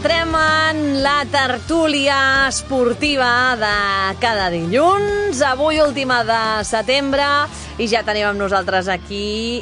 entrem en la tertúlia esportiva de cada dilluns. Avui, última de setembre, i ja tenim amb nosaltres aquí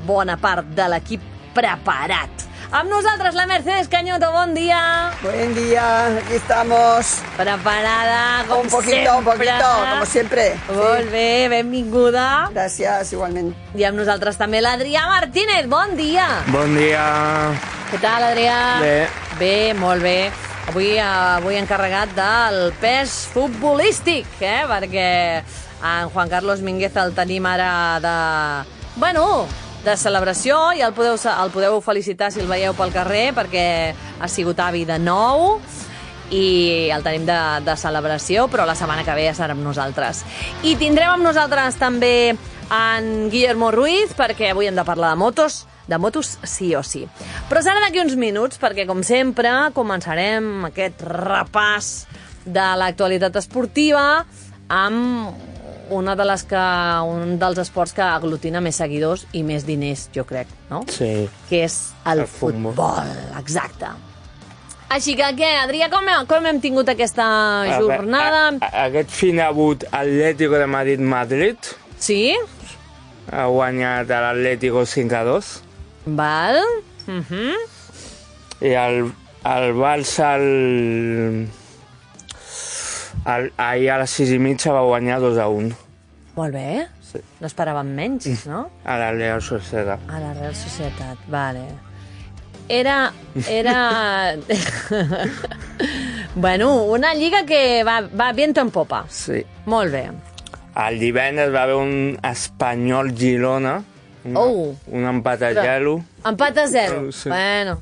bona part de l'equip preparat. Amb nosaltres la Mercedes Cañoto, bon dia. Buen día, aquí estamos. Preparada, com un poquito, sempre. como siempre. Molt bé, benvinguda. Gracias, igualmente. I amb nosaltres també l'Adrià Martínez, bon dia. Bon dia. Què tal, Adrià? Bé. Bé, molt bé. Avui encarregat del pes futbolístic, perquè en Juan Carlos Mínguez el tenim ara de celebració, i el podeu felicitar si el veieu pel carrer, perquè ha sigut avi de nou i el tenim de celebració, però la setmana que ve ja serà amb nosaltres. I tindrem amb nosaltres també en Guillermo Ruiz, perquè avui hem de parlar de motos sí o sí. Però serà d'aquí uns minuts, perquè com sempre començarem aquest repàs de l'actualitat esportiva amb un dels esports que aglutina més seguidors i més diners, jo crec, no? Sí. Que és el futbol. Exacte. Així que què, Adrià, com hem tingut aquesta jornada? Aquest finabut Atlético de Madrid. Sí? Ha guanyat l'Atlético 5-2. Val. I el Barça ahir a les 6:30 va guanyar 2-1. Molt bé. Sí. No esperàvem menys, no? A la Real Sociedad. A la Real Societat, vale. Era... bueno, una lliga que va viento en popa. Sí. Molt bé. El divendres va haver un Espanyol-Girona, un empat a 0. Empat a 0? Sí. Bueno.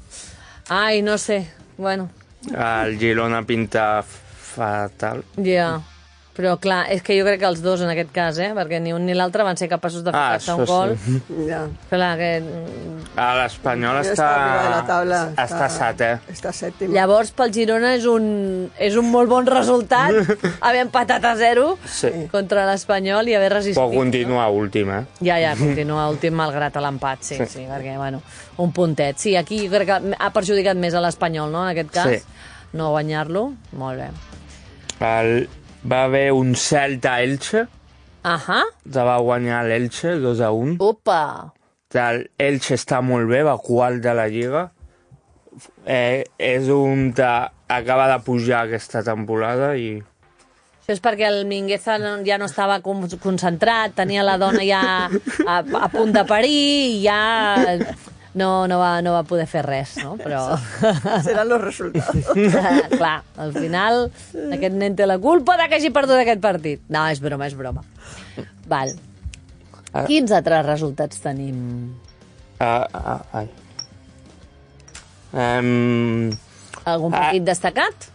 Ai, no sé. Bueno. El Girona pinta fatal. Ja. Però, clar, és que jo crec que els dos, en aquest cas, perquè ni un ni l'altre van ser capaços de ficar-se un gol. Sí. Ya. Clar, que... L'Espanyol Está arriba de la tabla. està setè. Està sèptim. Llavors, pel Girona és un molt bon resultat haver empatat a 0 contra l'Espanyol i haver resistit. Pot continuar últim, Ja, continua últim malgrat l'empat, sí, perquè, bueno, un puntet. Sí, aquí jo crec que ha perjudicat més a l'Espanyol, no?, en aquest cas. Sí. No guanyar-lo. Molt bé. Va haver un Celta-Elche. Va guanyar l'Elche 2-1. Opa! L'Elche està molt bé, va quart de la Lliga. És un que acaba de pujar aquesta temporada i... Això és perquè el Mínguez ja no estava concentrat, tenia la dona ja a punt de parir i ja no va poder fer res, no? Però... Seran los resultados. Clar, al final aquest nen té la culpa de que hagi perdut aquest partit. No, és broma. Val. Quins altres resultats tenim? Algun partit destacat?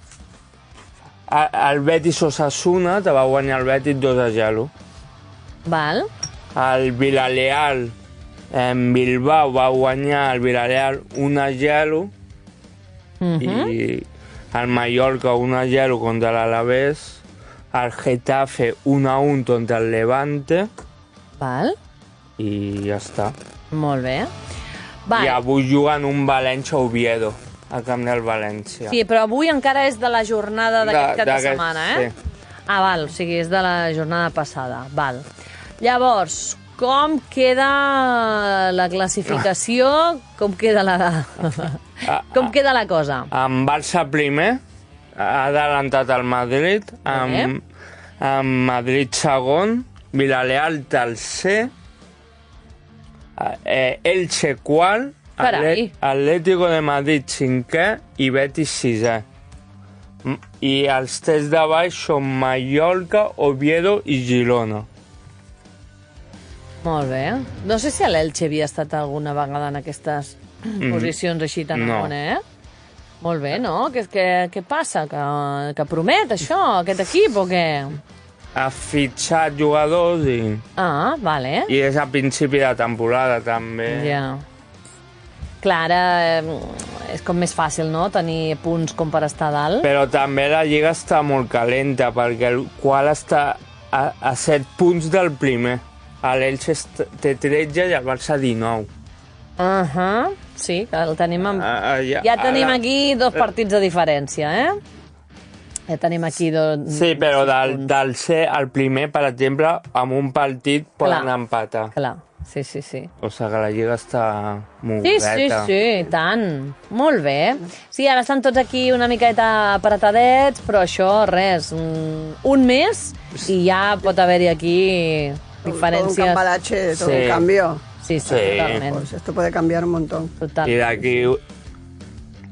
El Betis Osasuna te va guanyar el Betis 2-0. Val. El Villarreal en Bilbao va guanyar el Villarreal 1-0 i el Mallorca 1-0 contra l'Alavés, el Getafe 1-1 contra el Levante. Val. I ja està. Molt bé. Val. I avui juguen un València-Oviedo al camp del València. Sí, però avui encara és de la jornada d'aquest cap de setmana, Sí. Val, o sigui, és de la jornada passada. Val. Llavors, com queda la classificació? Com queda la cosa? En Barça primer, ha adelantat el Madrid, amb Madrid segon, Villarreal tercer, Elche quart, Atlético de Madrid cinquè i Betis sisè. I els tres de baix són Mallorca, Oviedo i Girona. Molt bé. No sé si l'Elche havia estat alguna vegada en aquestes posicions així tan amunt, Molt bé, no? Què passa? Que promet això, aquest equip, o què? Ha fitxat jugadors i... Vale. I és a principi de temporada, també. Ja. Clar, ara és com més fàcil, no?, tenir punts com per estar a dalt. Però també la Lliga està molt calenta, perquè el qual està a 7 punts del primer. L'Elche té 13 i el Barça 19. Sí, que el tenim... Ja Ja tenim aquí 2 partits de diferència, Ja tenim aquí Sí, però del ser el primer, per exemple, amb un partit poden empatar. Clar, sí. O sigui que la Lliga està molt Sí, i tant. Molt bé. Sí, ara estan tots aquí una miqueta apretadets, però això, res, un mes i ja pot haver-hi aquí diferències. Todo un cambalache, todo un cambio. Sí, totalment. Pues esto puede cambiar un montón. Total. I d'aquí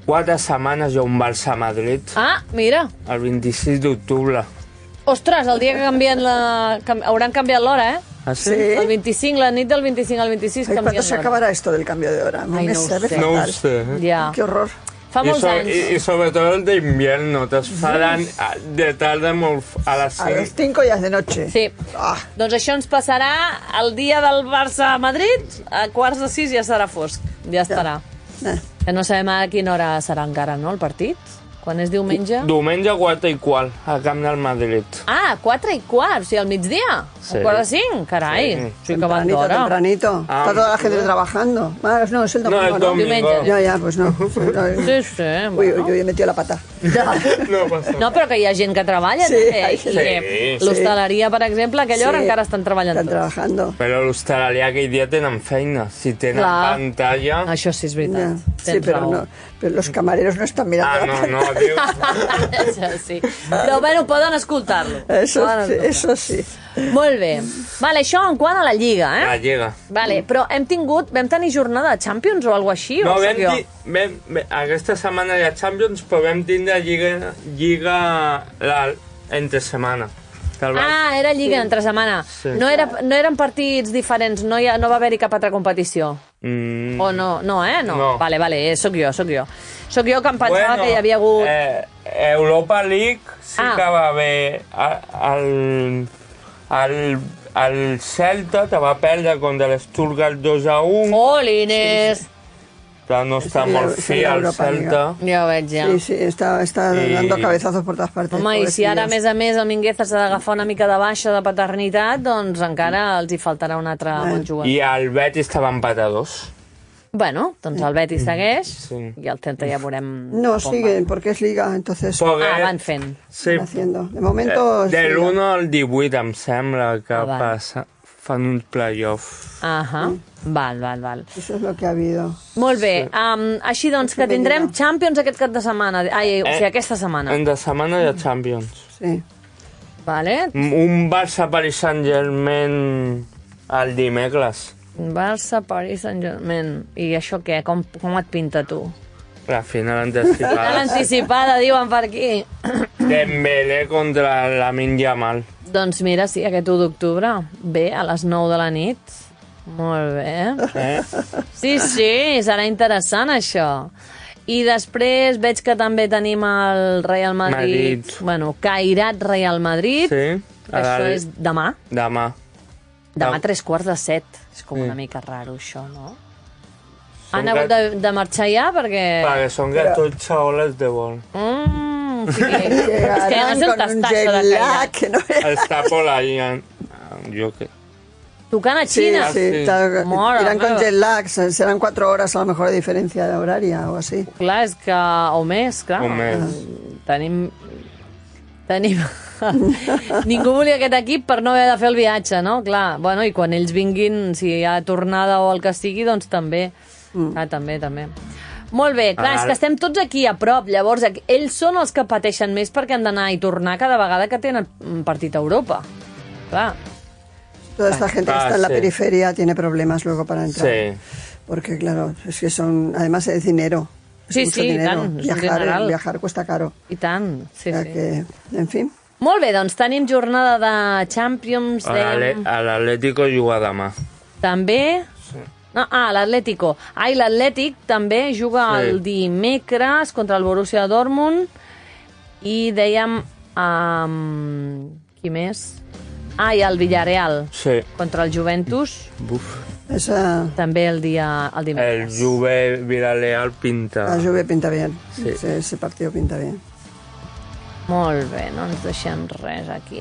4 setmanes hi ha un Barça-Madrid. Ah, mira. El 26 d'octubre. Ostres, el dia que hauran canviat l'hora, Ah, sí? El 25, la nit del 25 al 26 Ay, canvien ¿cuándo se l'hora. acabará esto del cambio de hora? Ay, no ho sé. No ho fatal. sé. Ja. Qué horror. Fa molts anys. Y sobre todo el de invierno, te faran de tarde a las A las 5. 5 ya es de noche. Sí. Ah, Doncs això ens passarà el dia del Barça a Madrid, a 5:45 ja serà fosc, ja estarà. Que no sabem a quina hora serà encara, no, el partit? Quan és diumenge? Diumenge 4:15, al camp del Madrid. Ah, 4:15, o sigui, al migdia? Sí. A 4:45? Carai, sí que van tempranito, d'hora. tempranito. Ah, Está toda la gente trabajando. Ah, no, es el domingo, No, el domingo. Diumenge. Ya, pues no. Sí, sí, Uy, bueno. yo he metido la pata. No passa No, però que hi ha gent que treballa, Sí, també. hay I gent. Sí. l'hostaleria, per exemple, a aquella hora Sí, encara estan treballant Están tots. trabajando. Però l'hostalarià aquell dia tenen feina. Si tenen Clar. pantalla... Això sí és Ya. veritat. Sí, Tens pero raó. no. Pero los camareros no están mirando Ah, la no, pantalla. no, diu... Això sí. Però, bueno, poden escoltar-lo. Eso Poden sí, escoltar-lo. eso sí. Molt bé. Vale, això en quant a la Lliga, La Lliga. Vale, però vam tenir jornada de Champions o alguna així? No, o sóc jo? aquesta setmana hi ha Champions, però vam tindre Lliga entre setmana. Ah, era Lliga entre setmana. Sí. No eren partits diferents, no va haver-hi cap altra competició. O no, no. No. Vale, sóc jo. Sóc jo que em pensava que hi havia hagut... Europa League sí Ah. que va haver... El Celta te va perdre contra l'Stuttgart 2-1, Jolines! però no està Sí, molt sí, fi el Europa League. Celta. Ja ho veig, ja. Sí, está dando cabezazos por todas partes. Home, i si ara, a pobrecillos. més el Mingueza s'ha d'agafar una mica de baixa de paternitat, doncs encara els hi faltarà un altre bon jugador. I el Betis estava empatat a 2. Bueno, doncs el Betis segueix Sí. i el Celta ja veurem... No, com siguen, porque es liga, entonces van fent. Sí, van haciendo. De momento... es de liga. l'1 al 18 em sembla que Ah, val. passa. Fan un playoff. Ahà, val. Eso es lo que ha habido. Molt bé, així doncs que tindrem Champions aquest cap de setmana, o sigui, aquesta setmana. En de setmana hi ha Champions. Sí. Vale? Un Barça-Paris Saint-Germain el dimecres. Barça, Paris Saint-Germain. I això què? Com et pinta tu? La final A anticipada. l'anticipada, diuen per aquí. Dembélé contra Lamine Yamal. Doncs mira, sí, aquest 1 d'octubre. Bé, a les 9 de la nit. Molt bé. Sí, serà interessant això. I després veig que també tenim el Real Madrid. Bueno, Cairat Real Madrid. Sí. Això és demà. Demà. Demà 3:45. És com una mica raro, això, no? Han Són hagut de marxar ja perquè... Perquè són 14 hores de vol. És que ja no sé on con un està jet això de lag Cairat. que no veas. Està por ahí. Jo que... Tocant a Sí, Xina. sí, sí. Mare irán con meva. jet lag, serán 4 horas a lo mejor de diferencia de horaria o así. Clar, és que... O més, clar. O més. Tenim... Ningú volia aquest equip per no haver de fer el viatge, no? Clar, bueno, i quan ells vinguin, si hi ha tornada o el que sigui, doncs també. Ah, també. Molt bé, clar, és que estem tots aquí a prop, llavors ells són els que pateixen més perquè han d'anar i tornar cada vegada que tenen un partit a Europa. Clar. Toda esta gente que está en la sí. periferia tiene problemas luego para entrar. Sí. Porque claro, es que además es dinero. Es Sí, mucho sí, dinero. tant, és un dineral. Viajar cuesta caro. I tant, sí, O sea sí. que, en fin. Molt bé, doncs tenim jornada de Champions. L'Atlético juga demà. També... No, l'Atlético. I l'Atlètic també juga Sí. el dimecres contra el Borussia Dortmund i dèiem... qui més? I el Villarreal Sí. contra el Juventus, Buf. Esa, també el El dimecres. Juve Villarreal pinta... la Juve pinta bien. Sí. Ese partido pinta bien. Molt bé, no ens deixem res aquí,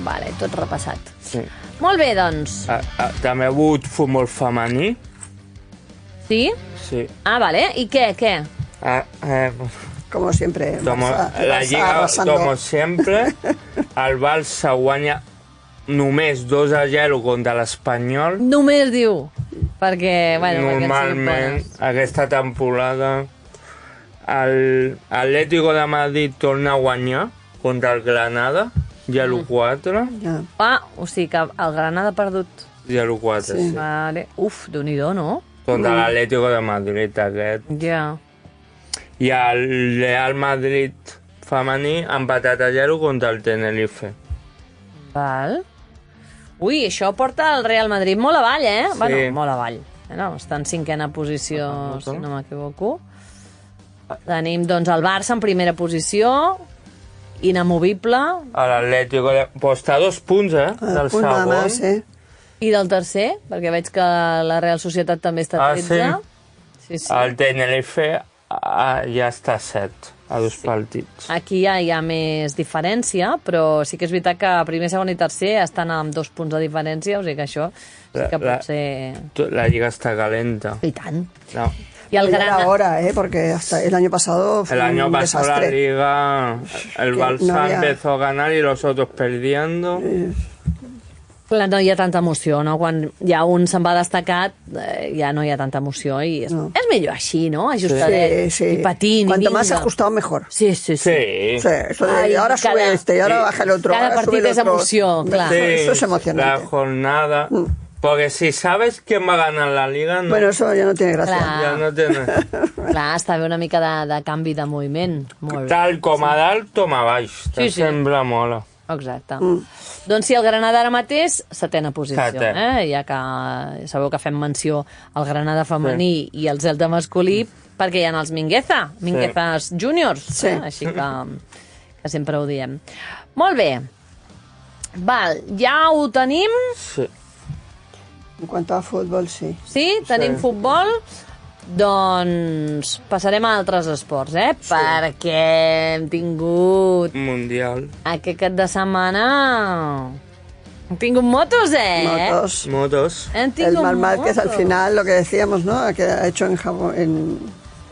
Vale, tot repassat. Sí. Molt bé, doncs. També ha hagut futbol femení. Sí? Sí. Ah, vale. I què? Como siempre. La Lliga, arrasando. como siempre, el Barça guanya només 2-0 contra l'Espanyol. Només diu. Perquè, bueno... Normalment, aquesta temporada, l'Atlético de Madrid torna a guanyar contra el Granada, 0-4. Ja. Ah, o sigui que el Granada ha perdut. 0-4, sí. Vale. Uf, Déu-n'hi-do, no? Contra l'Atlético de Madrid, aquest. Ja. I el Real Madrid femení ha empatat a 0 contra el Tenerife. Val. Ui, això porta el Real Madrid molt avall, eh? Sí. Bueno, molt avall. No, està en 5a posició, si no m'equivoco. Tenim, doncs, el Barça en primera posició, inamovible. L'Atlético pues està a 2 punts, del Punt nada segon. más, I del tercer, perquè veig que la Real Societat també està a 13. Sí? Sí. El Tenerife ja està a 7, a 2 partits. Aquí ja hi ha més diferència, però sí que és veritat que primer, segon i tercer estan amb 2 punts de diferència, o sigui que això sí que pot ser... La Lliga està calenta. I tant. No. I el Ya era Granada... hora, porque hasta el año pasado fue El año un pasado la desastre. Liga, el Que Barça no había- empezó a ganar y los otros perdiendo. Clar, no hi ha tanta emoció, no? Quan ja un se'n va destacat, ja no hi ha tanta emoció i és, No. és millor així, no? Ajustadet, Sí, sí. i patint, Cuanto i más vinga. ajustado, mejor. Sí, sí, sí. Sí. Sí, eso de, Ay, ahora cada- sube este y ahora sí. baja el otro. Cada ahora sube partido el es otro. emoción, claro. Sí, Eso es la emocionante. jornada. Porque si sabes quién va a ganar la Liga, no, Bueno, eso ya no tiene gracia. Clar. ya no tiene. Clar, està bé una mica de canvi de moviment. Molt bé. Tal com a dalt, com a baix. Sí, sí. Sembla mola. Exacte. Doncs sí, el Granada ara mateix, 7a posició. Setè. Ja que sabeu que fem menció al Granada femení i al Celta masculí, perquè hi ha els Minguezas júniors. Sí. Així que sempre ho diem. Molt bé. Val, ja ho tenim. Sí. En cuanto a fútbol, sí. Sí? Tenim futbol. Doncs passarem a altres esports, perquè hem tingut Mundial. aquest cap de setmana... Hem tingut motos, Motos. Motos. Hem El tingut Marc Márquez al motos. final, lo que decíamos, ¿no? Que ha hecho en Japón.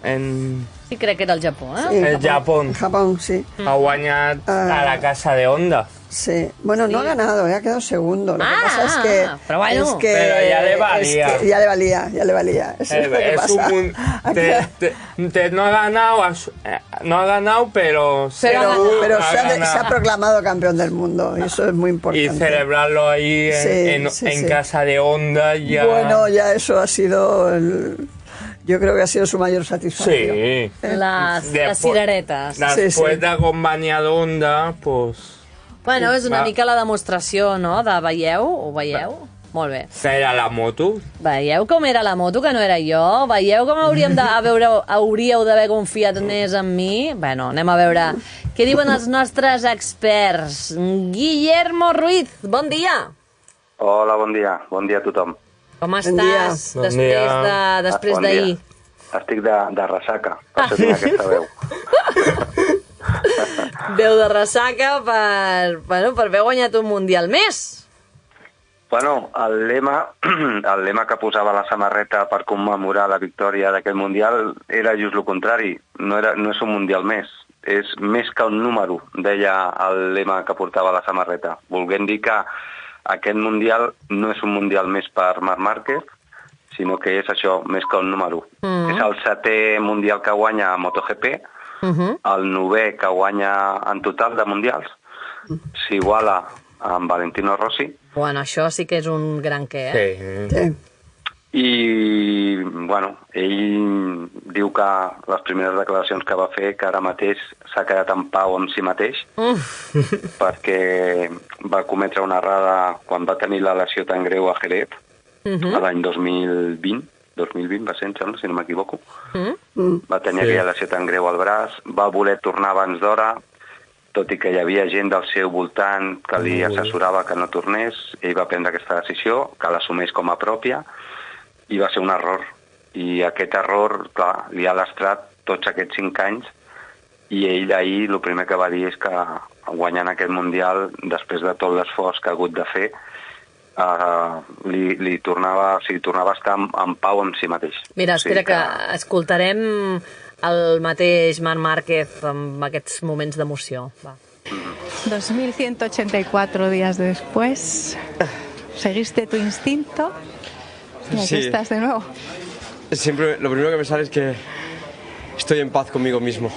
En Sí, crec que era el Japó, Sí, el Japó. En Japón, sí. Ha guanyat a la casa de Honda. Sí. Bueno, no ha ganado, ha quedado segundo. Lo que pasa es que... pero bueno. es que- Pero ya le valía. es que ya le valía. Eso es lo que Es pasa. no ha ganado, pero Pero ha se ha ganado. proclamado campeón del mundo y eso es muy Y importante. celebrarlo ahí en casa de Honda ya... Bueno, ya eso ha sido... yo creo que ha sido su mayor satisfacción. Sí. Les cireretes. Después Sí, sí. de acompanyar d'Honda, pues... Bueno, és una Va. mica la demostració, no?, de veieu? Ho veieu? Molt bé. Era la moto. Veieu com era la moto, que no era jo? Veieu com hauríeu d'haver confiat més en mi? Bueno, anem a veure què diuen els nostres experts. Guillermo Ruiz, bon dia. Hola, bon dia. Bon dia a tothom. Com dia. estàs Bon dia. després Bon d'ahir? dia. Estic de ressaca, per això tinc aquesta veu. Veu de ressaca per haver guanyat un Mundial més. Bueno, el lema que posava la samarreta per commemorar la victòria d'aquest Mundial era just el contrari. No és un Mundial més, és més que un número, deia el lema que portava la samarreta. Volguem dir que aquest Mundial no és un Mundial més per Marc Márquez, sinó que és això, més que un número. És el 7è Mundial que guanya a MotoGP, el 9è que guanya en total de Mundials. S'iguala amb Valentino Rossi. Bueno, això sí que és un gran què, Sí. Sí. I, bueno, ell diu que les primeres declaracions que va fer, que ara mateix s'ha quedat en pau amb si mateix, perquè va cometre una errada quan va tenir la lesió tan greu a Jerez, l'any 2020 va ser, em sembla, si no m'equivoco. Va tenir aquella lesió tan greu al braç, va voler tornar abans d'hora, tot i que hi havia gent del seu voltant que li assessorava que no tornés, ell va prendre aquesta decisió, que l'assumeix com a pròpia, i va ser un error. I aquest error, clar, li ha lastrat tots aquests 5 anys, i ell ahir el primer que va dir és que guanyant aquest Mundial, després de tot l'esforç que ha hagut de fer, li tornava a estar en pau amb si mateix. Mira, espera que escoltarem el mateix Marc Márquez amb aquests moments d'emoció. Va. 2184 días después, ¿seguiste tu instinto? Y aquí estás de nuevo. Siempre lo primero que me sale es que estoy en paz conmigo mismo.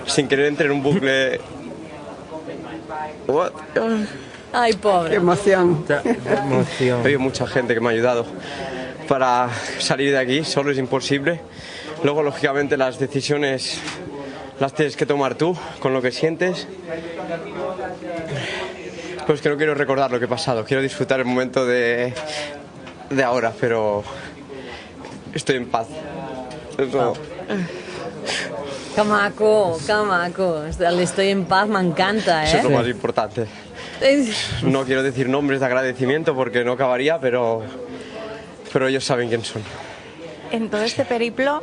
Sin querer entrar en un bucle. What? Ay, pobre. Qué emoción. Ha habido mucha gente que me ha ayudado para salir de aquí, solo es imposible. Luego, lógicamente, las decisiones las tienes que tomar tú, con lo que sientes. Pues que no quiero recordar lo que he pasado, quiero disfrutar el momento de ahora, pero estoy en paz. Eso. Que maco, que maco. El estoy en paz m'encanta, Eso es lo más importante. No quiero decir nombres de agradecimiento porque no acabaría, pero ellos saben quién son. En todo este periplo,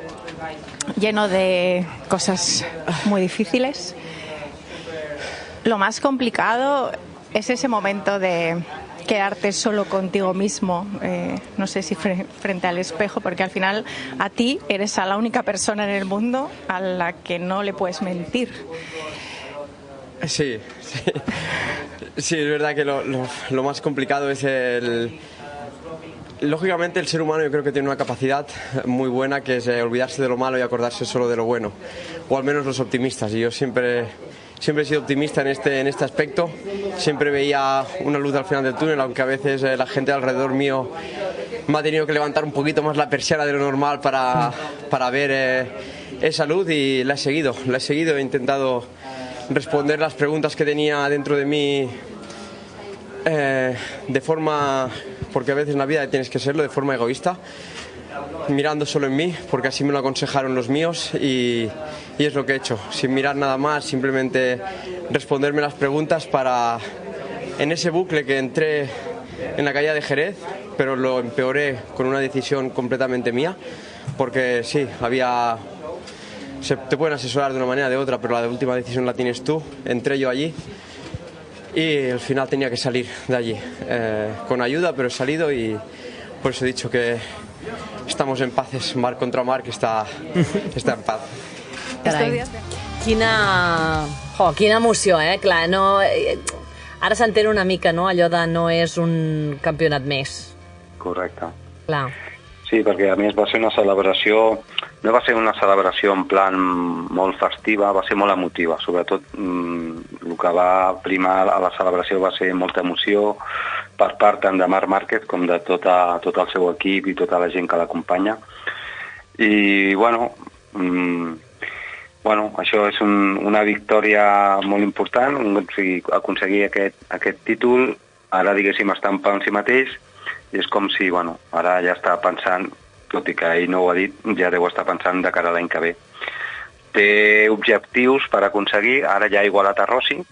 lleno de cosas muy difíciles, lo más complicado es ese momento de quedarte solo contigo mismo, no sé si frente al espejo, porque al final a ti eres a la única persona en el mundo a la que no le puedes mentir. Sí, es verdad que lo más complicado es Lógicamente el ser humano yo creo que tiene una capacidad muy buena que es olvidarse de lo malo y acordarse solo de lo bueno, o al menos los optimistas, y yo siempre he sido optimista en este aspecto, siempre veía una luz al final del túnel, aunque a veces la gente alrededor mío me ha tenido que levantar un poquito más la persiana de lo normal para ver esa luz, y la he seguido, he intentado responder las preguntas que tenía dentro de mí de forma, porque a veces en la vida tienes que serlo, de forma egoísta, mirando solo en mí, porque así me lo aconsejaron los míos, y es lo que he hecho, sin mirar nada más, simplemente responderme las preguntas para, en ese bucle que entré en la caída de Jerez, pero lo empeoré con una decisión completamente mía, porque sí, te pueden asesorar de una manera o de otra, pero la última decisión la tienes tú. Entré yo allí y al final tenía que salir de allí, con ayuda, pero he salido, y por eso he dicho que estamos en paz. Marc contra Marc està en paz. Carai. Quina emoció, Clar, no... Ara s'entén una mica, no?, allò de no és un campionat més. Correcte. Clar. Sí, perquè a més va ser una celebració, no va ser una celebració en plan molt festiva, va ser molt emotiva, sobretot el que va primar a la celebració va ser molta emoció per part tant de Marc Márquez com de tot el seu equip i tota la gent que l'acompanya. I, bueno, això és una victòria molt important, aconseguir aquest títol, ara, diguéssim, està en pau en si mateix, i és com si, ara ja està pensant, tot i que ell no ho ha dit, ja deu estar pensant de cara a l'any que ve. Té objectius per aconseguir, ara ja ha igualat a Rossi,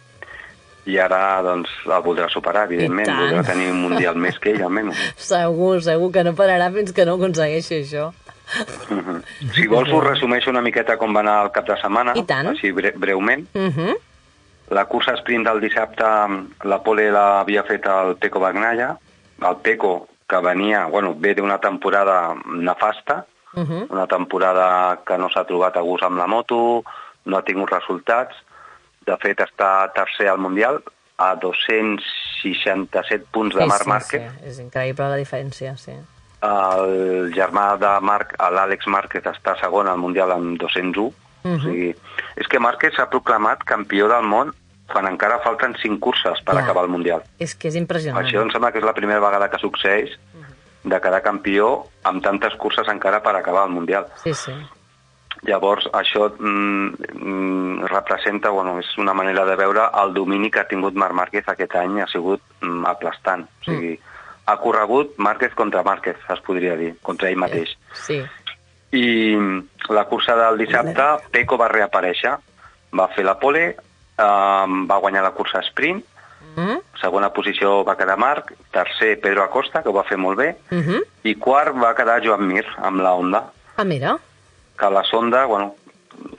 i ara, doncs, el voldrà superar, evidentment, voldrà tenir un mundial més que ell, almenys. Segur que no pararà fins que no aconsegueixi això. Si vols, us resumeixo una miqueta com va anar el cap de setmana, així breument. La cursa sprint del dissabte, la pole l'havia fet el Pecco Bagnaia, el Pecco, que ve d'una temporada nefasta, una temporada que no s'ha trobat a gust amb la moto, no ha tingut resultats. De fet, està tercer al Mundial, a 267 punts de Marc Márquez. Sí, és increïble la diferència, sí. El germà de Marc, l'Àlex Márquez, està segon al Mundial amb 201. O sigui, és que Márquez s'ha proclamat campió del món quan encara falten 5 curses per acabar el Mundial. És que és impressionant. Això em sembla que és la primera vegada que succeeix de quedar campió amb tantes curses encara per acabar el Mundial. Sí, sí. Llavors, això representa, és una manera de veure el domini que ha tingut Marc Márquez aquest any, ha sigut aplastant. O sigui, ha corregut Márquez contra Márquez, es podria dir, contra ell mateix. Sí. I la cursa del dissabte, Pecco va reaparèixer, va fer la pole, va guanyar la cursa sprint, segona posició va quedar Marc, tercer Pedro Acosta, que ho va fer molt bé, i quart va quedar Joan Mir, amb la Honda. Ah, mira. Que la Honda,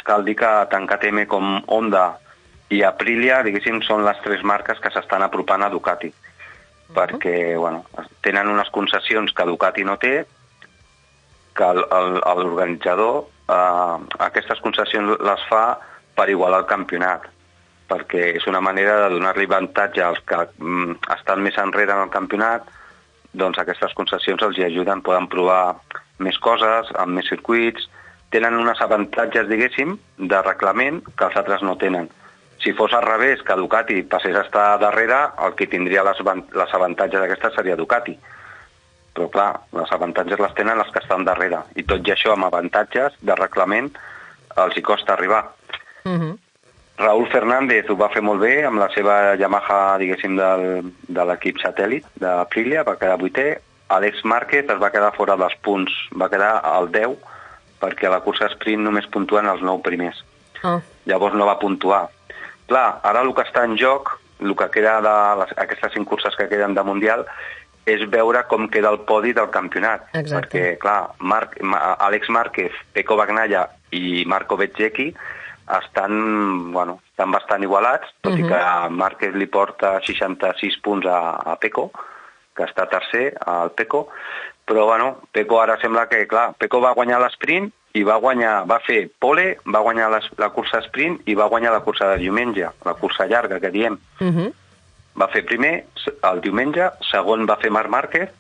cal dir que tant KTM com Honda i Aprilia, diguéssim, són les 3 marques que s'estan apropant a Ducati, perquè, bueno, tenen unes concessions que Ducati no té, que l'organitzador aquestes concessions les fa per igualar el campionat, perquè és una manera de donar-li avantatge als que estan més enrere en el campionat, doncs aquestes concessions els hi ajuden, poden provar més coses, amb més circuits, tenen uns avantatges, diguéssim, de reglament que els altres no tenen. Si fos al revés, que Ducati passés a estar darrere, el que tindria les avantatges d'aquestes seria Ducati. Però clar, les avantatges les tenen els que estan darrere, i tot i això amb avantatges de reglament els hi costa arribar. Raúl Fernández ho va fer molt bé amb la seva Yamaha, diguéssim, de l'equip satèl·lit d'Aprilia, va quedar 8è. Alex Márquez es va quedar fora dels punts, va quedar al 10, perquè a la cursa sprint només puntuen els 9 primers. Llavors no va puntuar. Clar, ara el que està en joc, el que queda d'aquestes 5 curses que queden de Mundial, és veure com queda el podi del campionat. Exacte. Perquè, clar, Alex Márquez, Pecco Bagnaia i Marco Bezzecchi estan bastant igualats, tot i que Márquez li porta 66 punts a Pecco, que està tercer al Pecco, però bueno, Pecco ara sembla que, clar, Pecco va guanyar l'esprint i va fer pole, va guanyar la cursa sprint i va guanyar la cursa de diumenge, la cursa llarga que diem. Va fer primer el diumenge, segon va fer Marc Márquez,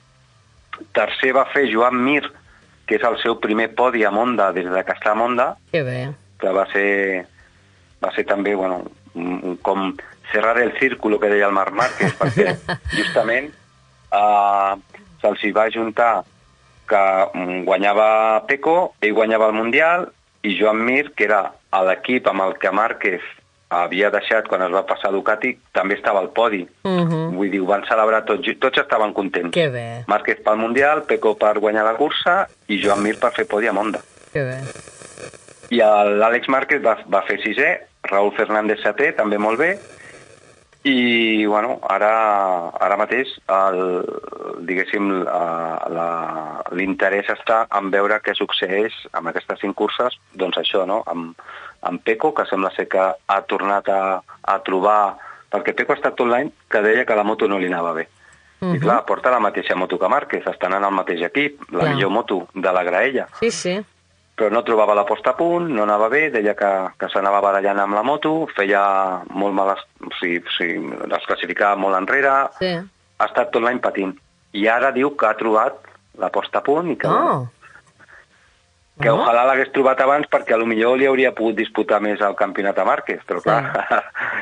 tercer va fer Joan Mir, que és el seu primer podi a Honda des que està a Honda, Que bé. que va ser també, bueno, com cerrar el círculo que deia el Marc Márquez, perquè justament se'ls hi va juntar que guanyava Pecco, ell guanyava el Mundial, i Joan Mir, que era l'equip amb el que Márquez havia deixat quan es va passar a Ducati, també estava al podi. Vull dir, ho van celebrar tots estaven contents. Que bé. Márquez pel Mundial, Pecco per guanyar la cursa i Joan Mir per fer podi a Honda. Que bé. I l'Àlex Márquez va fer 6è, Raúl Fernández 7è, també molt bé, i bueno, ara mateix diguéssim l'interès està en veure què succeeix amb aquestes 5 curses, doncs això, no? Amb Pecco, que sembla ser que ha tornat a trobar, perquè Pecco ha estat tot l'any que deia que la moto no li anava bé. I clar, porta la mateixa moto que Márquez, estan en el mateix equip, la millor moto de la graella. Sí, sí. Però no trobava la posta a punt, no anava bé, deia que s'anava barallant amb la moto, feia molt males, es classificava molt enrere, ha estat tot l'any patint. I ara diu que ha trobat la posta a punt i que ojalà l'hagués trobat abans perquè potser li hauria pogut disputar més el campionat a Márquez, però clar,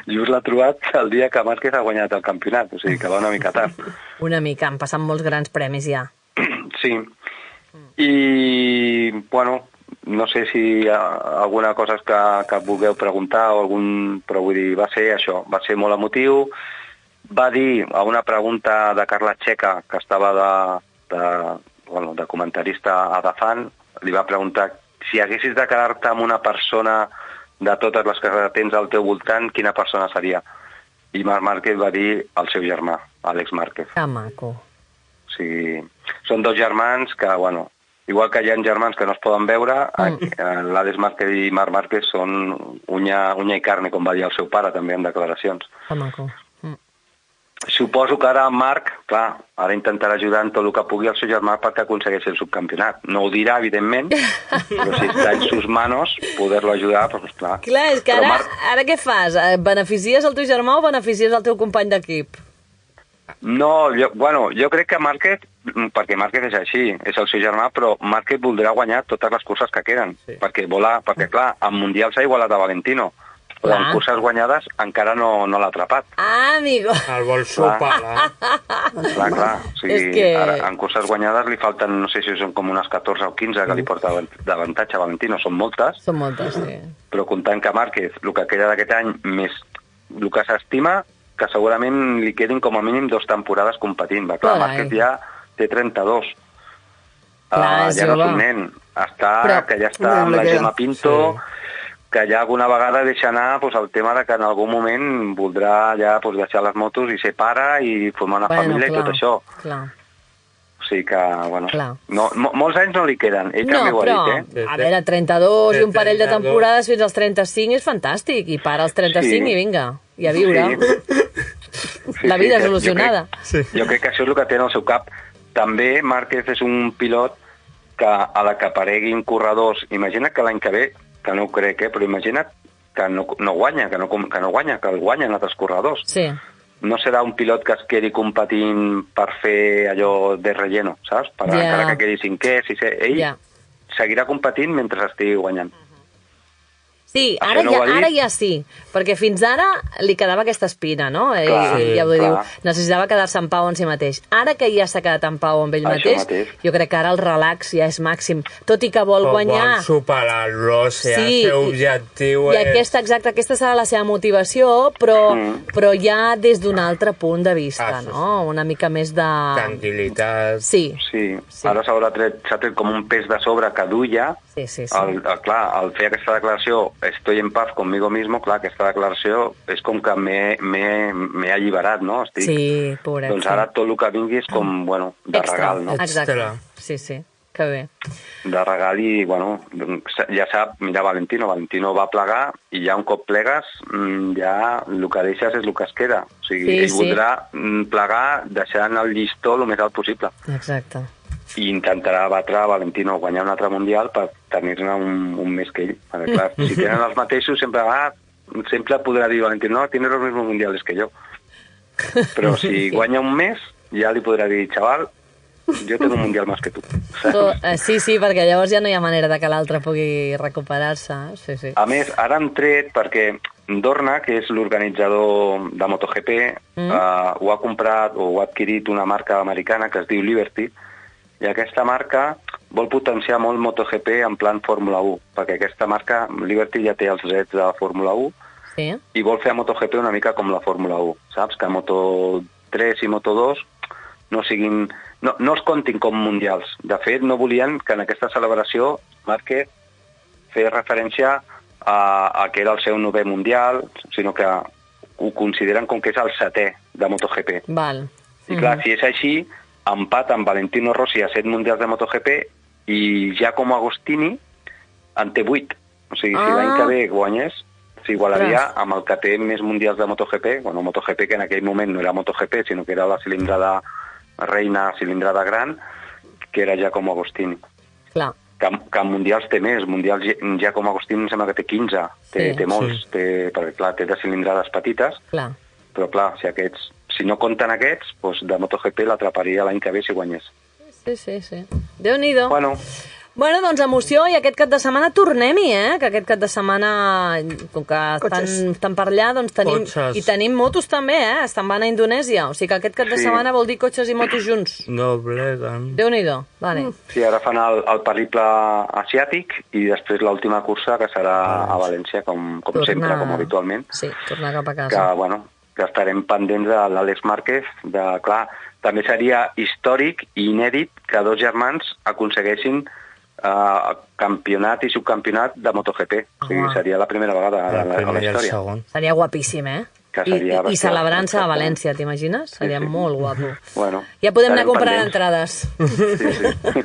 just l'ha trobat el dia que Márquez ha guanyat el campionat, o sigui que va una mica tard. Una mica, han passat molts grans premis ja. Sí, i bueno, no sé si hi ha alguna cosa que vulgueu preguntar o però vull dir, va ser això, va ser molt emotiu. Va dir a una pregunta de Carla Checa, que estava de comentarista a Dazan, li va preguntar si haguessis de quedar-te amb una persona de totes les que tens al teu voltant, quina persona seria? I Marc Márquez va dir el seu germà, Àlex Márquez. Que maco. O sigui, són 2 germans que, bueno, igual que hi ha germans que no es poden veure, l'Àlex Márquez i Marc Márquez són uña i carne, com va dir el seu pare també en declaracions. Que maco. Suposo que ara Marc, clar, ara intentarà ajudar en tot el que pugui el seu germà perquè aconsegueixi el subcampionat. No ho dirà, evidentment, però si està en sus manos, poder-lo ajudar, doncs clar. Clar, és que ara què fas? Beneficies el teu germà o beneficies el teu company d'equip? No, jo crec que Márquez, perquè Márquez és així, és el seu germà, però Márquez voldrà guanyar totes les curses que queden, perquè clar, en Mundial s'ha igualat a Valentino, però en curses guanyades encara no l'ha atrapat. Ah, amigo! El vol superar. Clar. O sigui, ara, en curses guanyades li falten, no sé si són com unes 14 o 15 que li porta d'avantatge a Valentino, són moltes. Són moltes, sí. Però comptant que Márquez, el que queda d'aquest any, més el que s'estima, que segurament li quedin com a mínim 2 temporades competint. Clar, Márquez ja té 32. Ja no és un nen. Que ja està amb la Gemma Pinto, que ja alguna vegada deixa anar el tema de que en algun moment voldrà ja deixar les motos i ser pare i formar una família i tot això. Clar. O sigui que, bueno, molts anys no li queden. Ell també ho ha dit, a veure, 32 i un parell de temporades fins als 35 és fantàstic, i para als 35 i vinga, i a viure. La vida solucionada. Jo crec que això és el que té en el seu cap. També Márquez és un pilot que a la que apareguin corredors, imagina't que l'any que ve, que no ho crec, però imagina't que no guanya, que el guanyen altres corredors. Sí. No serà un pilot que es quedi competint per fer allò de relleno, saps? Encara que quedi cinquè, sisè. Ell seguirà competint mentre estigui guanyant. Sí, ara ja sí, perquè fins ara li quedava aquesta espina, no? Ja ho diu, necessitava quedar-se en pau en si mateix. Ara que ja s'ha quedat en pau amb ell mateix, jo crec que ara el relax ja és màxim. Tot i que vol guanyar... Vol superar-lo, el seu objectiu és... I aquesta serà la seva motivació, però ja des d'un altre punt de vista, no? Una mica més de... Tranquil·litat. Sí. Ara s'ha tret com un pes de sobre que duia. Clar, al fer aquesta declaració estoy en paz conmigo mismo, clar, aquesta declaració és com que m'he alliberat, no? Sí, pobret. Doncs ara tot el que vingui és com, bueno, de regal, no? Exacte, sí, que bé. De regal i, bueno, ja sap, mira, Valentino va plegar i ja un cop plegues, ja el que deixes és el que es queda. O sigui, ell voldrà plegar deixant el llistó el més alt possible. Exacte. I intentarà batre Valentino, guanyar un altre mundial per tenir-ne un més que ell. Perquè, clar, si tenen els mateixos, sempre podrà dir Valentino, no, tienes los mismos mundiales que yo. Però si guanya un més, ja li podrà dir, xaval, jo tengo un mundial més que tu. Sí, perquè llavors ja no hi ha manera de que l'altre pugui recuperar-se. Sí. A més, ara han tret perquè Dorna, que és l'organitzador de MotoGP, ho ha comprat o ho ha adquirit una marca americana que es diu Liberty, i aquesta marca vol potenciar molt MotoGP en plan Fórmula 1, perquè aquesta marca, Liberty, ja té els drets de Fórmula 1 i vol fer a MotoGP una mica com la Fórmula 1, saps? Que Moto3 i Moto2 no els comptin com mundials. De fet, no volien que en aquesta celebració Márquez fes referència a que era el seu 9è mundial, sinó que ho consideren com que és el 7è de MotoGP. Val. I clar, si és així, empat amb Valentino Rossi a 7 mundials de MotoGP i Giacomo Agostini en té 8. O sigui, si l'any que ve guanyés, s'igualaria amb el que té més mundials de MotoGP, bueno, MotoGP que en aquell moment no era MotoGP, sinó que era la cilindrada reina, cilindrada gran, que era Giacomo Agostini. Clar. Que mundials té més. Mundials Giacomo Agostini em sembla que té 15. Té molts, perquè clar, té de cilindrades petites. Clar. Però clar, si no compten aquests, doncs de MotoGP l'atraparia l'any que ve si guanyés. Sí. Déu-n'hi-do. Bueno, doncs emoció, i aquest cap de setmana tornem-hi, que aquest cap de setmana, com que estan per allà, doncs tenim motos també, estan van a Indonèsia, o sigui que aquest cap de setmana vol dir cotxes i motos junts. Dobleguen. Déu-n'hi-do, vale. Sí, ara fan el periple asiàtic i després l'última cursa, que serà a València, com sempre, com habitualment. Sí, tornar cap a casa. Que, bueno, que estarem pendents de l'Àlex Márquez. Clar, també seria històric i inèdit que dos germans aconsegueixin campionat i subcampionat de MotoGP. O sigui, seria la primera vegada a la història. Seria guapíssim, I celebrant-se a València, t'imagines? Seria molt guapo. Bueno, ja podem anar a comprar entrades. Sí.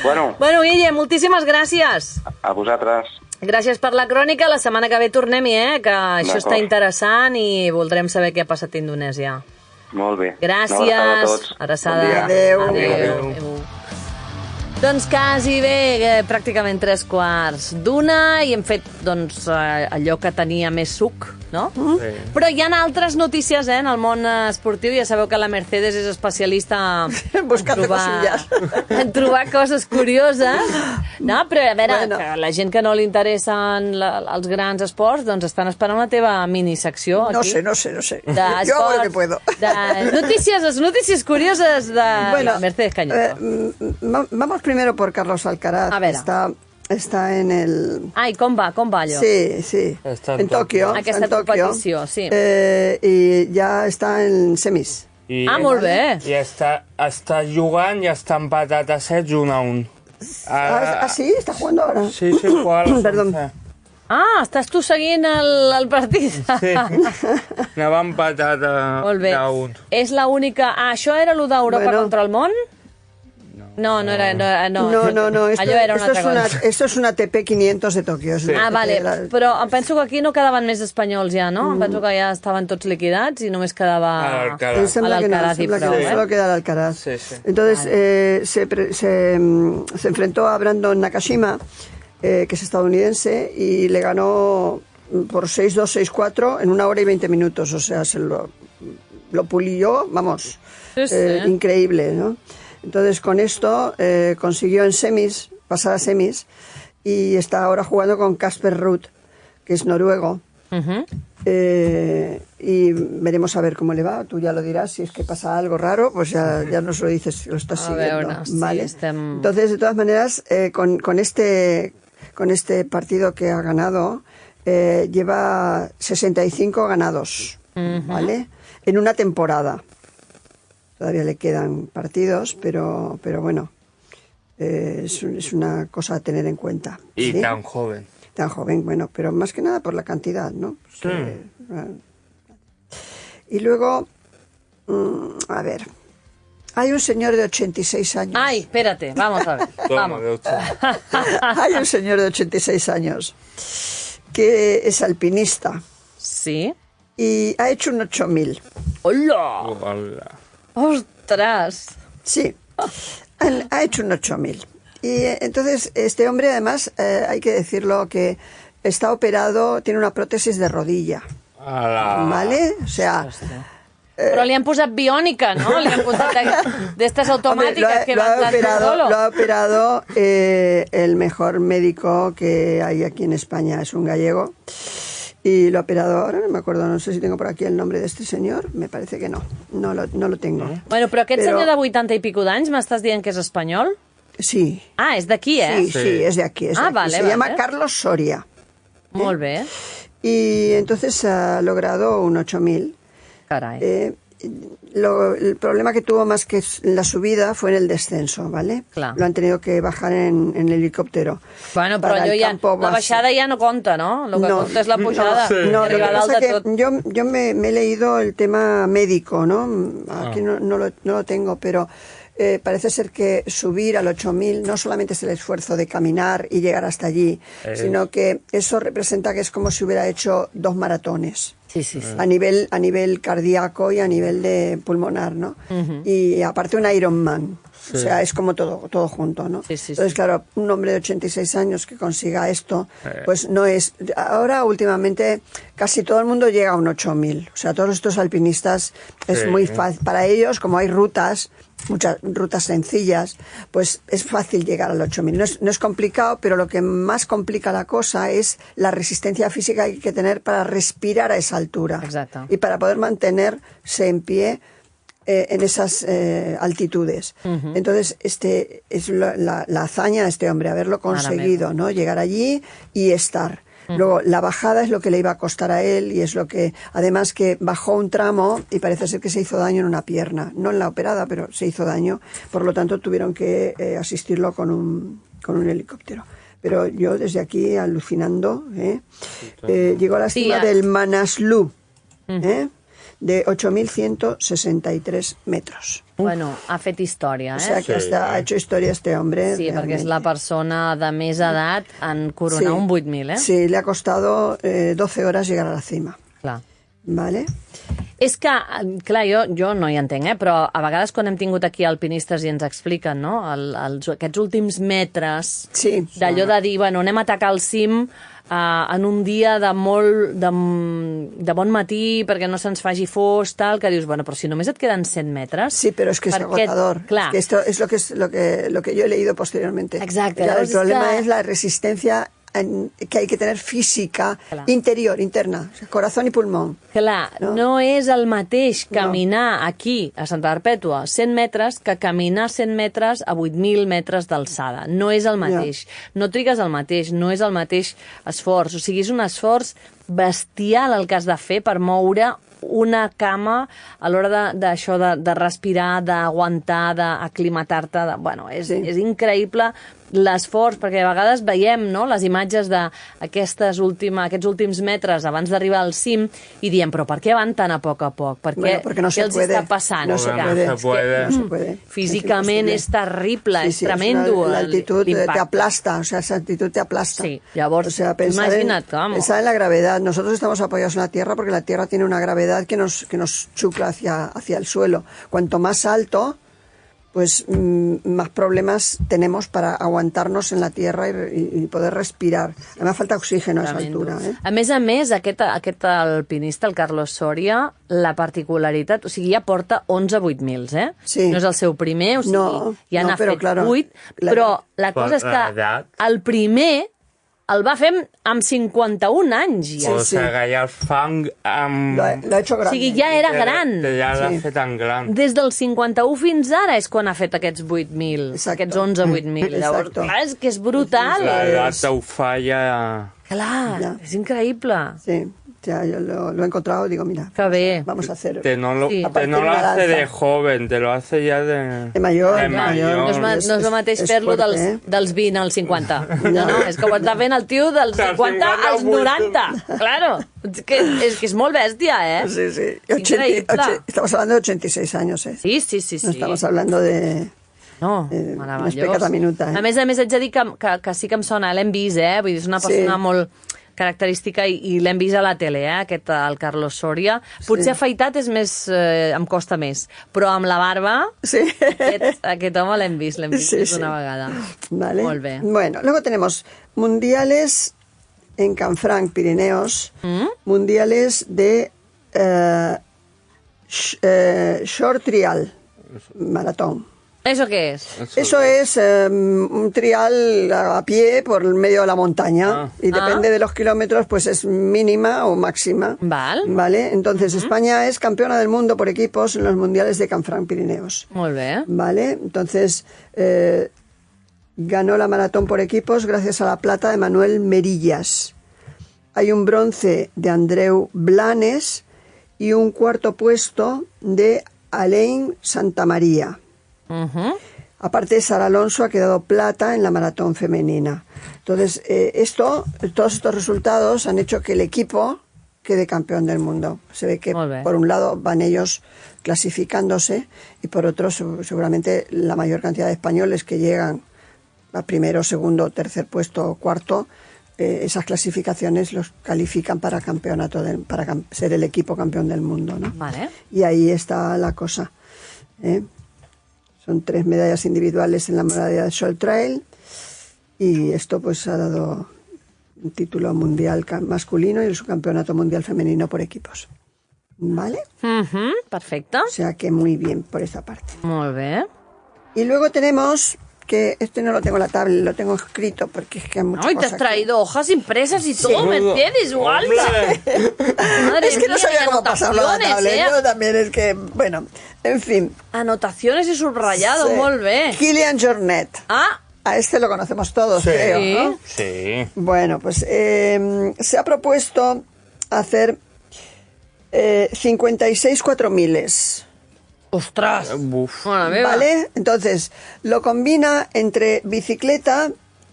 Bueno, Guille, moltíssimes gràcies. A vosaltres. Gràcies per la crònica. La setmana que ve tornem-hi, que això està interessant i voldrem saber què ha passat a Indonèsia. Molt bé. Gràcies. Abraçada. Adéu. Doncs quasi bé, pràcticament 3:15 i hem fet allò que tenia més suc, no? Sí. Però hi ha altres notícies en el món esportiu. Ja sabeu que la Mercedes és especialista en trobar coses curioses. No, però a veure, que la gent que no li interessen els grans esports, doncs estan esperant la teva minisecció aquí. No sé. Yo hago lo que puedo. Les notícies curioses de Mercedes Cañete. Vamos primero por Carlos Alcaraz. A ver. Está en el... Ai, com va allò? Sí. En Tòquio. Aquesta competició, sí. I ja està en semis. Molt bé. I està jugant i està empatat a 7, 1-1. Sí? ¿Está jugando ahora? Sí, juega a la Perdón. Estàs tu seguint el partit? Sí, anava empatat a 1. Molt bé. És l'única... això era el d'Europa contra el món? No, no era... No. Esto, Allò era una altra cosa. esto es una TP500 de Tokio. Sí. Ah, vale, però em penso que aquí no quedaven més espanyols ja, no? Em penso que ja estaven tots liquidats i només quedava Alcaraz. Sembla a que no, l'Alcaraz i sembla que prou, no, solo queda el Alcaraz. Sí, sí. Entonces se enfrentó a Brandon Nakashima, que es estadounidense, y le ganó por 6-2, 6-4 en 1 hora y 20 minutos. O sea, se lo pulió, vamos, increíble, ¿no? Entonces con esto consiguió en semis, pasar a semis, y está ahora jugando con Casper Ruud, que es noruego. Y veremos a ver cómo le va. Tú ya lo dirás, si es que pasa algo raro, pues ya nos lo dices, si lo estás siguiendo. ¿Vale? Entonces, de todas maneras, con este partido que ha ganado, lleva 65 ganados, ¿vale? En una temporada. Todavía le quedan partidos, pero bueno, es una cosa a tener en cuenta. Y ¿sí? tan joven. Tan joven, bueno, pero más que nada por la cantidad, ¿no? Sí. Y luego, a ver, hay un señor de 86 años. Ay, espérate, vamos a ver. Vamos. Hay un señor de 86 años que es alpinista. Sí. Y ha hecho un 8000. ¡Hola! Hola. ¡Ostras! Sí, ha hecho un 8000. Y entonces este hombre además, hay que decirlo, que está operado, tiene una prótesis de rodilla. ¿Vale? O sea... Però li han posat biònica, no? Li han posat d'estes automàtiques que van solo. Lo ha operado el mejor médico que hay aquí en España, es un gallego. Y lo ha operado ahora, no me acuerdo, no sé si tengo por aquí el nombre de este señor, me parece que no lo tengo. Bueno, però aquest senyor de 80 i pico d'anys m'estàs dient que és espanyol? Sí. Ah, és d'aquí, eh? Sí, es de aquí. Vale, Se llama Carlos Soria. Molt bé. Y entonces ha logrado un 8000. Carai. El problema que tuvo más que la subida fue en el descenso, ¿vale? Clar. Lo han tenido que bajar en helicóptero. Bueno, però allò ja, la baixada ja no compta, ¿no? Lo que compta es la pujada. No, lo que pasa es que yo me he leído el tema médico, ¿no? Aquí no lo tengo, pero parece ser que subir al 8000 no solamente es el esfuerzo de caminar y llegar hasta allí, sino que eso representa que es como si hubiera hecho 2 maratones. Sí. A nivel cardíaco y a nivel de pulmonar, ¿no? Y aparte un Ironman. Sí. O sea, es como todo junto, ¿no? Sí. Entonces, claro, un hombre de 86 años que consiga esto, pues no es... Ahora, últimamente, casi todo el mundo llega a un 8000. O sea, todos estos alpinistas es muy fácil. Para ellos, como hay rutas, muchas rutas sencillas, pues es fácil llegar al 8000. No es complicado, pero lo que más complica la cosa es la resistencia física que hay que tener para respirar a esa altura. Exacto. Y para poder mantenerse en pie en esas altitudes. Entonces, es la hazaña de este hombre, haberlo conseguido, ¿no? Llegar allí y estar. Luego, la bajada es lo que le iba a costar a él y es lo que, además que bajó un tramo y parece ser que se hizo daño en una pierna. No en la operada, pero se hizo daño. Por lo tanto, tuvieron que asistirlo con un helicóptero. Pero yo desde aquí, alucinando, llegó a la cima del Manaslu, de 8.163 metros. Bueno, ha fet història, eh? O sea que ha hecho historia este hombre. Sí, realmente. perquè és la persona de més edat en coronar un 8.000, eh? Sí, le ha costado 12 horas llegar a la cima. Clar. Vale? És que, clar, jo no hi entenc, però a vegades quan hem tingut aquí alpinistes i ens expliquen, no?, aquests últims metres, d'allò de dir, bueno, anem a atacar el cim en un dia de bon matí perquè no se'ns faci fos, tal, que dius, bueno, però si només et queden 100 metres... Sí, pero es que es agotador. Clar. Es que esto es lo que yo he leído posteriormente. Exacte. Claro, el problema es la resistencia que hay que tener física, interior, interna, corazón y pulmón. Clar, no és el mateix caminar aquí, a Santa Perpètua, 100 metres, que caminar 100 metres a 8.000 metres d'alçada. No és el mateix. No trigues el mateix, no és el mateix esforç. O sigui, és un esforç bestial el que has de fer per moure una cama a l'hora d'això de respirar, d'aguantar, d'aclimatar-te. Bueno, és increïble l'esforç, perquè a vegades veiem, no?, les imatges d'aquests últims metres abans d'arribar al cim i diem, però per què van tan a poc? Per què, no què els està passant? No se puede. Físicament és terrible, és tremendo. La altitud te aplasta, o sea, esa altitud te aplasta. Sí, llavors, imagina't, vamos. Pensar en la gravedad. Nosotros estamos apoyados en la Tierra porque la Tierra tiene una gravedad que nos chucla hacia el suelo. Cuanto más alto, pues más problemas tenemos para aguantarnos en la tierra y poder respirar. Además falta oxígeno a esa altura. A més, aquest alpinista, el Carlos Soria, la particularitat, o sigui, ja porta 11 8000, eh? Sí. No és el seu primer, o sigui, ja n'ha fet 8, però la cosa és que el primer el va fer amb 51 anys. Ja. O sigui, ja el fang amb... Lo ha hecho grande. O sigui, ja era gran. Ja l'ha fet tan gran. Des del 51 fins ara és quan ha fet aquests 8.000, aquests 11 8.000. Llavors, clar, és que és brutal. L'edat ho fa ja... Clar, és increïble. Sí. Ya, yo lo he encontrado, digo, mira, vamos a hacer... No lo hace de joven, te lo hace ya de mayor. No és el mateix fer-lo dels 20 als 50. No, és que ho està fent el tio dels 50 als 90. Claro, és que és molt bèstia, eh? Sí. Estamos hablando de 86 años, eh? Sí. No estamos hablando de... No, meravellós. Minuta, eh? A més, haig de dir que sí que em sona, l'hem vist, eh? Vull dir, és una persona molt característica i l'hem vist a la tele, aquest, el Carlos Soria. Potser afaitat és més, em costa més, però amb la barba, aquest home l'hem vist una vegada. Vale. Molt bé. Bueno, luego tenemos mundiales en Canfranc, Pirineos, mundiales de short trial, maratón. ¿Eso qué es? Eso es un trial a pie por el medio de la montaña y depende de los kilómetros, pues es mínima o máxima. ¿Vale? Entonces España es campeona del mundo por equipos en los mundiales de Canfranc Pirineos. Muy bien. ¿Vale? Entonces ganó la maratón por equipos gracias a la plata de Manuel Merillas. Hay un bronce de Andreu Blanes y un cuarto puesto de Alain Santamaría. Aparte, Sara Alonso ha quedado plata en la maratón femenina. Entonces, todos estos resultados han hecho que el equipo quede campeón del mundo. Se ve que por un lado van ellos clasificándose y por otro seguramente la mayor cantidad de españoles que llegan a primero, segundo, tercer puesto o cuarto, esas clasificaciones los califican para campeonato, para ser el equipo campeón del mundo, ¿no? Vale. Y ahí está la cosa, ¿eh? Son 3 medallas individuales en la modalidad de Short Trail y esto pues ha dado un título mundial masculino y el subcampeonato mundial femenino por equipos. ¿Vale? Perfecto. O sea que muy bien por esa parte. Muy bien. Y luego tenemos que este no lo tengo en la tablet, lo tengo escrito porque es que hay muchas cosas. Te has traído hojas impresas y todo, Mercedes, igual. Madre es que no sabía cómo pasarlo a la tablet. Yo también es que, bueno, en fin. Anotaciones y subrayado, muy bien. Kilian Jornet. A este lo conocemos todos, creo, ¿no? Sí. Bueno, pues se ha propuesto hacer 56 4000s. ¡Ostras! ¿Vale? Entonces, lo combina entre bicicleta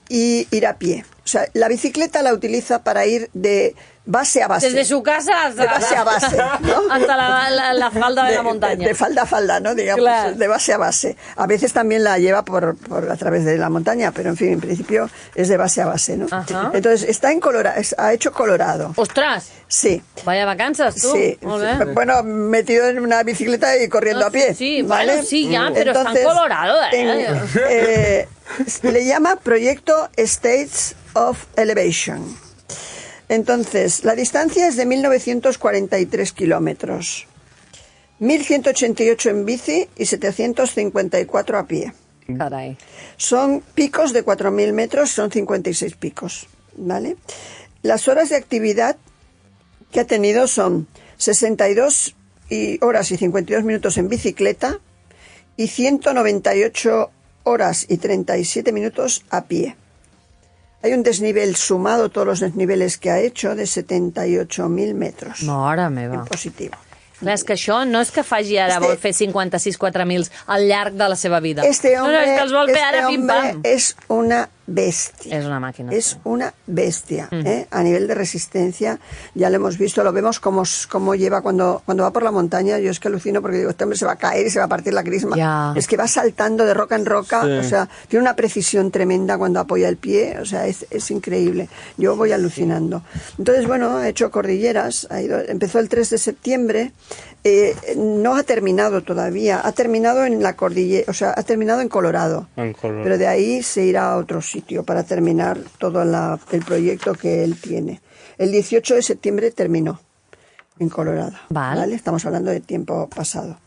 y ir a pie. O sea, la bicicleta la utiliza para ir de base a base. Desde su casa hasta... De base a base, ¿no? Hasta la falda de la montaña. De falda a falda, ¿no? Digamos, claro. De base a base. A veces también la lleva por a través de la montaña, pero en fin, en principio es de base a base, ¿no? Ajá. Entonces, está en Colorado, ha hecho Colorado. ¡Ostras! Sí. Vaya vacanzas, tú. Sí. Bueno, metido en una bicicleta y corriendo a pie. Sí, ¿vale? Bueno, sí, ya, pero entonces, está en Colorado. Le llama Proyecto States of Elevation. Entonces, la distancia es de 1943 kilómetros, 1188 en bici y 754 a pie. Caray. Son picos de 4000 metros, son 56 picos, ¿vale? Las horas de actividad que ha tenido son 62 horas y 52 minutos en bicicleta y 198 horas y 37 minutos a pie. Hay un desnivel sumado, todos los desniveles que ha hecho, de 78.000 metros. Mare meva. En positivo. Clar, és que això no és que faci ara, vol fer 56 4.000 al llarg de la seva vida. Este hombre, no, és que els vol fer ara pim-pam. Es una bestia. Es una máquina. Es una bestia. A nivel de resistencia, ya lo hemos visto, lo vemos cómo lleva cuando va por la montaña. Yo es que alucino porque digo, este hombre se va a caer y se va a partir la crisma. Ya. Es que va saltando de roca en roca, o sea, tiene una precisión tremenda cuando apoya el pie, o sea, es increíble. Yo voy alucinando. Entonces, bueno, ha hecho cordilleras, empezó el 3 de septiembre, no ha terminado todavía, ha terminado en la cordillera, o sea, ha terminado en Colorado. Pero de ahí se irá a otro sitio para terminar todo el proyecto que él tiene. El 18 de septiembre terminó en Colorado. ¿Vale? Estamos hablando de tiempo pasado.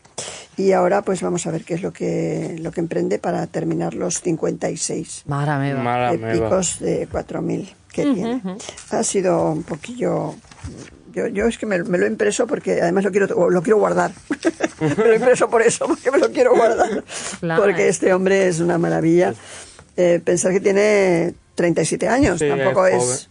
Y ahora pues vamos a ver qué es lo que emprende para terminar los 56 picos de 4.000 que tiene. Ha sido un poquillo... Yo es que me lo he impreso porque además lo quiero guardar. Me lo he impreso por eso, porque me lo quiero guardar. Claro. Porque este hombre es una maravilla. Pensar que tiene 37 años, sí, tampoco es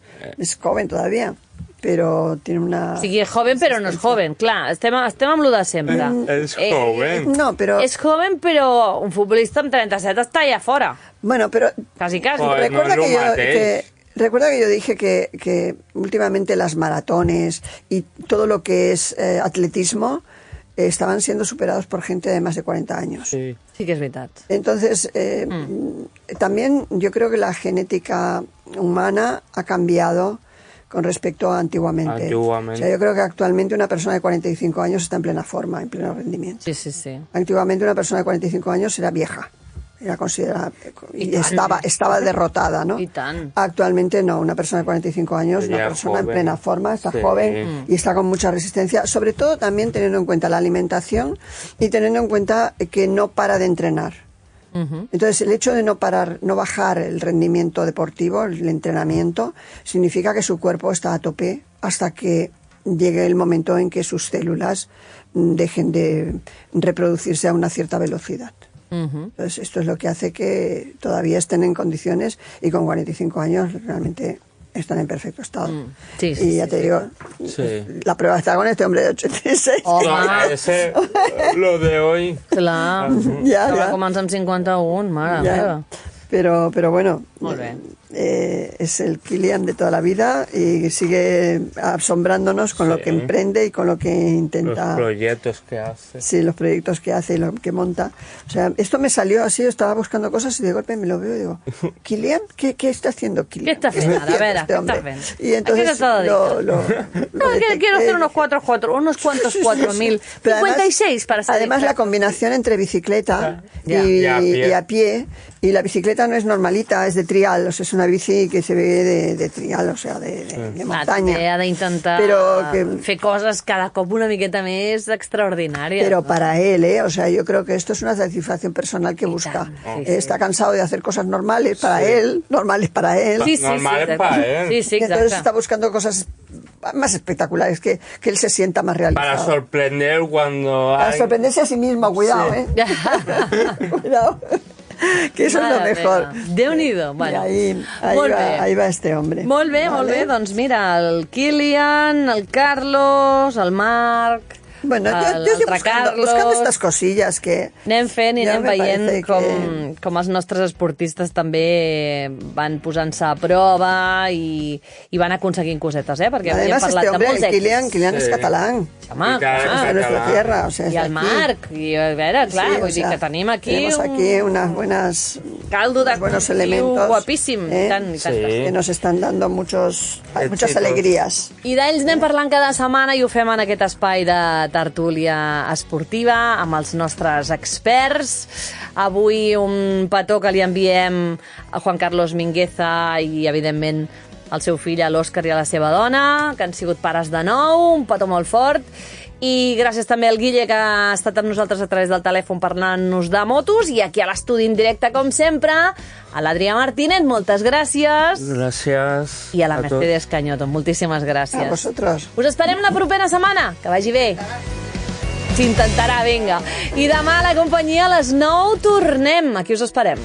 joven todavía. Però tiene una... O sigui, és joven però no és joven, clar, estem amb lo de sempre. És joven. No, però... És joven però un futbolista amb 37 està allà fora. Bueno, però... Quasi. Recuerda que yo dije que últimamente las maratones y todo lo que es atletismo estaban siendo superados por gente de más de 40 años. Sí que es verdad. Entonces, también yo creo que la genética humana ha cambiado con respecto a antiguamente. O sea, yo creo que actualmente una persona de 45 años está en plena forma, en pleno rendimiento. Sí. Antiguamente una persona de 45 años era vieja. Era considerada y estaba derrotada, ¿no? Y tan. Actualmente no, una persona de 45 años, una persona en plena forma, está joven y está con mucha resistencia, sobre todo también teniendo en cuenta la alimentación y teniendo en cuenta que no para de entrenar. Entonces el hecho de no bajar el rendimiento deportivo, el entrenamiento, significa que su cuerpo está a tope hasta que llegue el momento en que sus células dejen de reproducirse a una cierta velocidad. Entonces esto es lo que hace que todavía estén en condiciones y con 45 años realmente están en perfecto estado. Y ya te digo, la prueba está con este hombre de 86. Ese, lo de hoy. Clar, va començar amb 51, mare meva. Pero bueno, molt bé. Es el Kylian de toda la vida y sigue asombrándonos con lo que emprende y con lo que intenta. Los proyectos que hace. Sí, los proyectos que hace y lo que monta. O sea, esto me salió así, yo estaba buscando cosas y de golpe me lo veo y digo, ¿Kylian? ¿Qué está haciendo Kylian? ¿Qué está haciendo? A ver, ¿qué está haciendo? Y entonces quiero hacer unos cuantos 4.000. 56 para ser. Además, la combinación entre bicicleta y a pie. Y la bicicleta no es normalita, es de trial, o sea, es una bici que se ve de trial, o sea, de montaña. Ha d'intentar fer coses cada cop una miqueta més extraordinàries. Pero para él, o sea, yo creo que esto es una satisfacción personal que busca. Está cansado de hacer cosas normales para él, normales para él. Normales para él. Y entonces está buscando cosas más espectaculares, que él se sienta más realizado. Para sorprender cuando Para sorprenderse a sí mismo, cuidado, Cuidado. Que eso és el mejor. Déu-n'hi-do. Bueno, ahí va este hombre. Molt bé. Doncs mira, el Kylian, el Carlos, el Marc... Bueno, yo estoy buscando estas cosillas que... Anem fent i anem veient com els nostres esportistes també van posant-se a prova i van aconseguint cosetes, perquè además, hem parlat de molts èxits. Kylian es catalán. Home, de nuestra tierra. O sea, i el Marc, i a veure, clar, vull dir que tenim aquí... Tenemos aquí unas buenas... Caldo de buenos elementos. Guapíssim. Que nos están dando muchas alegrías. I d'ells anem parlant cada setmana i ho fem en aquest espai de tertúlia esportiva amb els nostres experts. Avui un petó que li enviem a Juan Carlos Mingueza i, evidentment, al seu fill, a l'Òscar i a la seva dona, que han sigut pares de nou, un petó molt fort. I gràcies també al Guille, que ha estat amb nosaltres a través del telèfon parlant-nos de motos, i aquí a l'estudi en directe, com sempre, a l'Adrià Martínez, moltes gràcies. Gràcies. I a la Mercedes Cañoto, moltíssimes gràcies. A vosotros. Us esperem la propera setmana, que vagi bé. S'intentarà, vinga. I demà a la companyia a les 9 tornem. Aquí us esperem.